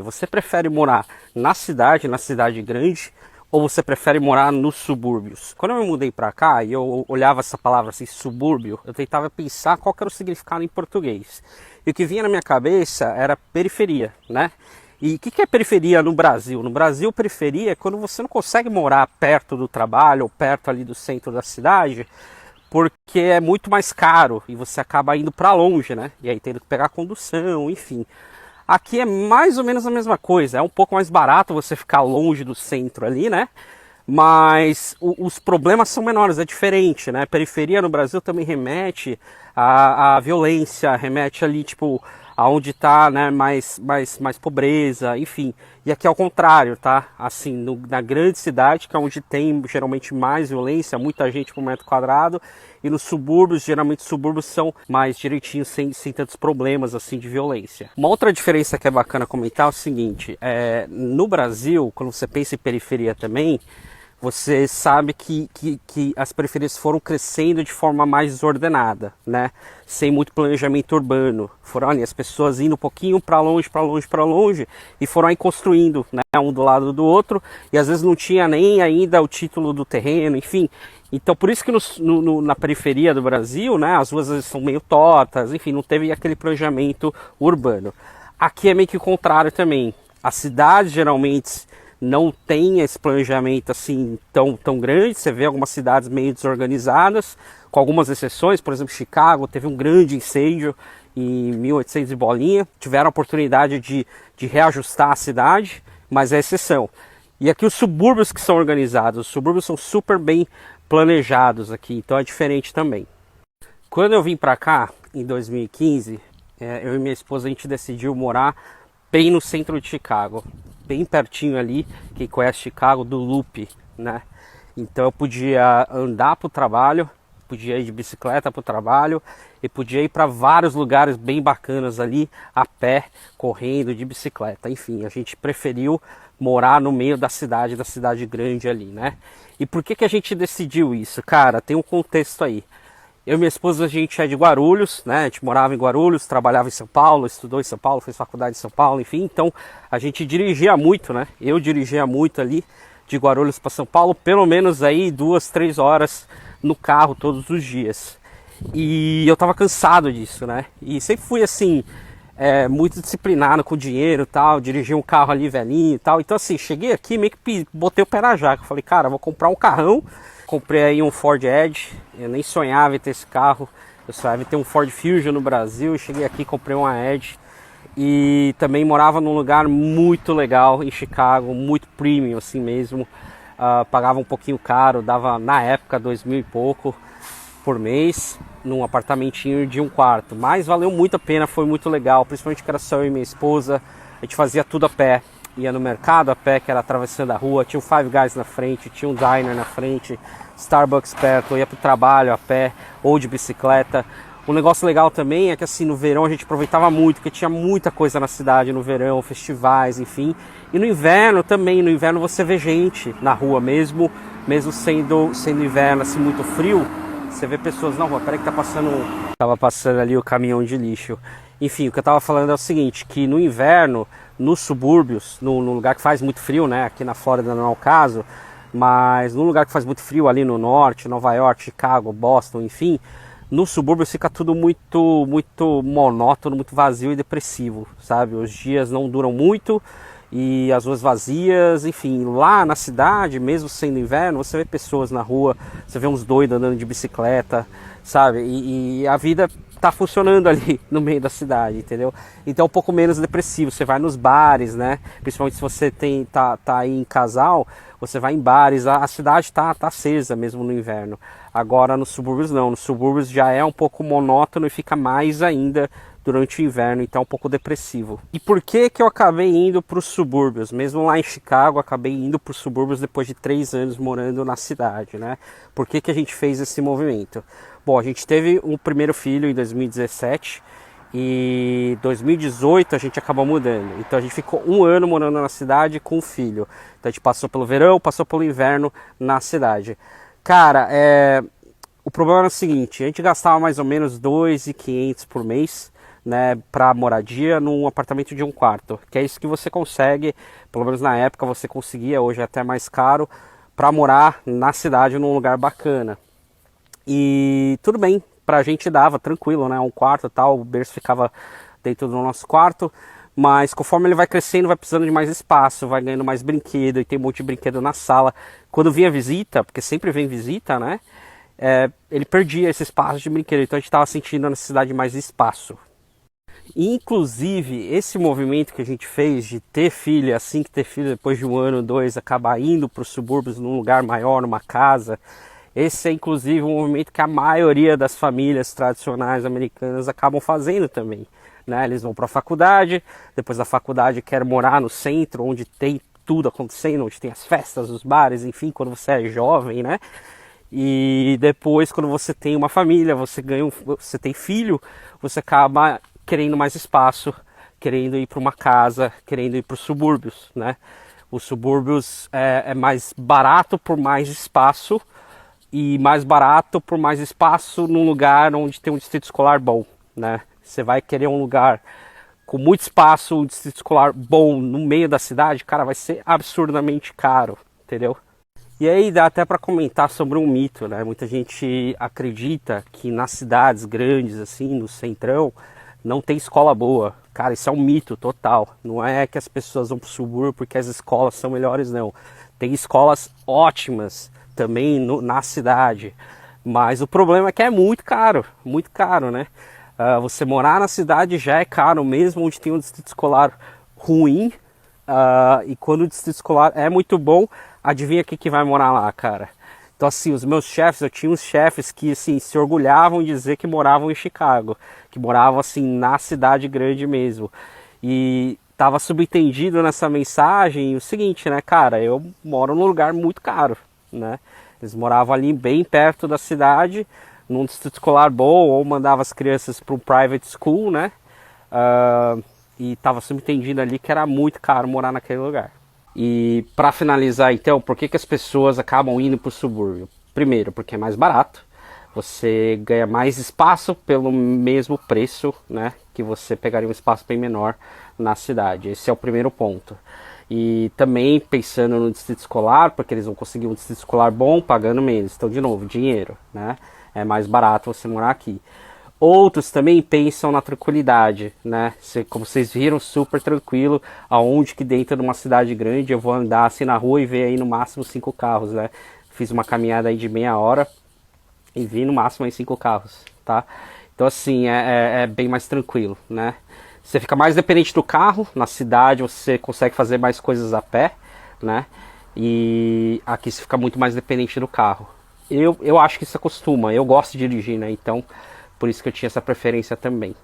Você prefere morar na cidade grande, ou você prefere morar nos subúrbios? Quando eu me mudei para cá e eu olhava essa palavra assim, subúrbio, eu tentava pensar qual que era o significado em português. E o que vinha na minha cabeça era periferia, né? E o que é periferia no Brasil? No Brasil, periferia é quando você não consegue morar perto do trabalho ou perto ali do centro da cidade, porque é muito mais caro e você acaba indo para longe, né? E aí tendo que pegar condução, enfim. Aqui é mais ou menos a mesma coisa, é um pouco mais barato você ficar longe do centro ali, né? Mas os problemas são menores, é diferente, né? Periferia no Brasil também remete à violência, remete ali, tipo, aonde tá, né, mais pobreza, enfim. E aqui é o contrário, tá? Assim, na grande cidade, que é onde tem geralmente mais violência, muita gente por metro quadrado, e nos subúrbios, geralmente os subúrbios são mais direitinhos, sem tantos problemas, assim, de violência. Uma outra diferença que é bacana comentar é o seguinte, no Brasil, quando você pensa em periferia também, você sabe que as periferias foram crescendo de forma mais desordenada, né? Sem muito planejamento urbano. Foram ali as pessoas indo um pouquinho para longe, e foram aí construindo, né? Um do lado do outro, e às vezes não tinha nem ainda o título do terreno, enfim. Então por isso que na periferia do Brasil, né? As ruas às vezes são meio tortas, enfim, não teve aquele planejamento urbano. Aqui é meio que o contrário também. As cidades geralmente não tem esse planejamento assim tão grande. Você vê algumas cidades meio desorganizadas, com algumas exceções. Por exemplo, Chicago teve um grande incêndio em 1800 e bolinha. Tiveram a oportunidade de reajustar a cidade, mas é exceção. E aqui os subúrbios que são organizados, os subúrbios são super bem planejados aqui, então é diferente também. Quando eu vim para cá, em 2015, eu e minha esposa, a gente decidiu morar bem no centro de Chicago, bem pertinho ali, quem conhece Chicago, do Loop, né? Então eu podia andar para o trabalho, podia ir de bicicleta para o trabalho e podia ir para vários lugares bem bacanas ali, a pé, correndo, de bicicleta. Enfim, a gente preferiu morar no meio da cidade grande ali, né? E por que a gente decidiu isso? Cara, tem um contexto aí. Eu e minha esposa, a gente é de Guarulhos, né? A gente morava em Guarulhos, trabalhava em São Paulo, estudou em São Paulo, fez faculdade em São Paulo, enfim. Então a gente dirigia muito, né? Eu dirigia muito ali de Guarulhos para São Paulo, pelo menos aí 2, 3 horas no carro todos os dias. E eu tava cansado disso, né? E sempre fui assim, muito disciplinado com dinheiro e tal, dirigi um carro ali velhinho e tal. Então assim, cheguei aqui meio que botei o pé na jaca. Falei, cara, vou comprar um carrão. Comprei aí um Ford Edge, eu nem sonhava em ter esse carro, eu sonhava em ter um Ford Fusion no Brasil, cheguei aqui, comprei uma Edge e também morava num lugar muito legal em Chicago, muito premium assim mesmo, pagava um pouquinho caro, dava na época 2.000 e pouco por mês, num apartamentinho de 1 quarto, mas valeu muito a pena, foi muito legal, principalmente que era só eu e minha esposa, a gente fazia tudo a pé. Ia no mercado a pé, que era atravessando a rua, tinha um Five Guys na frente, tinha um diner na frente, Starbucks perto, eu ia pro trabalho a pé ou de bicicleta. Um negócio legal também é que assim, no verão a gente aproveitava muito, porque tinha muita coisa na cidade no verão, festivais, enfim. E no inverno também, no inverno você vê gente na rua mesmo sendo inverno assim muito frio, você vê pessoas na rua. Peraí que tava passando ali o caminhão de lixo. Enfim, o que eu tava falando é o seguinte, que no inverno, nos subúrbios, no lugar que faz muito frio, né? Aqui na Flórida não é o caso, mas no lugar que faz muito frio ali no norte, Nova York, Chicago, Boston, enfim, no subúrbio fica tudo muito monótono, muito vazio e depressivo, sabe? Os dias não duram muito e as ruas vazias, enfim, lá na cidade, mesmo sendo inverno, você vê pessoas na rua, você vê uns doidos andando de bicicleta, sabe? E a vida tá funcionando ali no meio da cidade, entendeu? Então é um pouco menos depressivo, você vai nos bares, né? Principalmente se você tá aí em casal, você vai em bares, a cidade tá acesa mesmo no inverno. Agora nos subúrbios não, nos subúrbios já é um pouco monótono e fica mais ainda durante o inverno, então é um pouco depressivo. E por que eu acabei indo para os subúrbios? Mesmo lá em Chicago, acabei indo para os subúrbios depois de 3 anos morando na cidade, né? Por que a gente fez esse movimento? Bom, a gente teve um primeiro filho em 2017 e 2018 a gente acabou mudando. Então a gente ficou 1 ano morando na cidade com o filho. Então a gente passou pelo verão, passou pelo inverno na cidade. Cara, o problema era o seguinte, a gente gastava mais ou menos 2.500 por mês né, para moradia num apartamento de um quarto, que é isso que você consegue, pelo menos na época você conseguia, hoje é até mais caro, para morar na cidade num lugar bacana. E tudo bem, pra gente dava tranquilo, né, um quarto e tal, o berço ficava dentro do nosso quarto, mas conforme ele vai crescendo, vai precisando de mais espaço, vai ganhando mais brinquedo, e tem um monte de brinquedo na sala. Quando vinha visita, porque sempre vem visita, né, ele perdia esse espaço de brinquedo, então a gente estava sentindo a necessidade de mais espaço. Inclusive, esse movimento que a gente fez de ter filho, assim que ter filho, depois de um ano, dois, acabar indo para os subúrbios num lugar maior, numa casa, esse é inclusive um movimento que a maioria das famílias tradicionais americanas acabam fazendo também. Né? Eles vão para a faculdade, depois da faculdade querem morar no centro, onde tem tudo acontecendo, onde tem as festas, os bares, enfim, quando você é jovem, né? E depois, quando você tem uma família, você tem filho, você acaba querendo mais espaço, querendo ir para uma casa, querendo ir para os subúrbios, né? Os subúrbios é mais barato por mais espaço e mais barato por mais espaço num lugar onde tem um distrito escolar bom, né? Você vai querer um lugar com muito espaço, um distrito escolar bom no meio da cidade, cara, vai ser absurdamente caro, entendeu? E aí dá até para comentar sobre um mito, né? Muita gente acredita que nas cidades grandes, assim, no centrão, não tem escola boa. Cara, isso é um mito total. Não é que as pessoas vão pro subúrbio porque as escolas são melhores, não. Tem escolas ótimas também na cidade. Mas o problema é que é muito caro, né? Você morar na cidade já é caro, mesmo onde tem um distrito escolar ruim. E quando o distrito escolar é muito bom, adivinha quem que vai morar lá, cara? Então assim, os meus chefes, eu tinha uns chefes que assim, se orgulhavam de dizer que moravam em Chicago, que moravam assim na cidade grande mesmo. E tava subentendido nessa mensagem o seguinte, né, cara, eu moro num lugar muito caro, né? Eles moravam ali bem perto da cidade, num distrito escolar bom, ou mandava as crianças para um private school, né? E estava subentendido ali que era muito caro morar naquele lugar. E para finalizar então, por que as pessoas acabam indo para o subúrbio? Primeiro, porque é mais barato, você ganha mais espaço pelo mesmo preço, né, que você pegaria um espaço bem menor na cidade. Esse é o primeiro ponto. E também pensando no distrito escolar, porque eles vão conseguir um distrito escolar bom pagando menos. Então, de novo, dinheiro, né? É mais barato você morar aqui. Outros também pensam na tranquilidade, né? Como vocês viram, super tranquilo, aonde que dentro de uma cidade grande eu vou andar assim na rua e ver aí no máximo 5 carros, né? Fiz uma caminhada aí de meia hora e vi no máximo aí 5 carros, tá? Então assim, é bem mais tranquilo, né? Você fica mais dependente do carro, na cidade você consegue fazer mais coisas a pé, né? E aqui você fica muito mais dependente do carro. Eu acho que isso acostuma, eu gosto de dirigir, né? Então, por isso que eu tinha essa preferência também.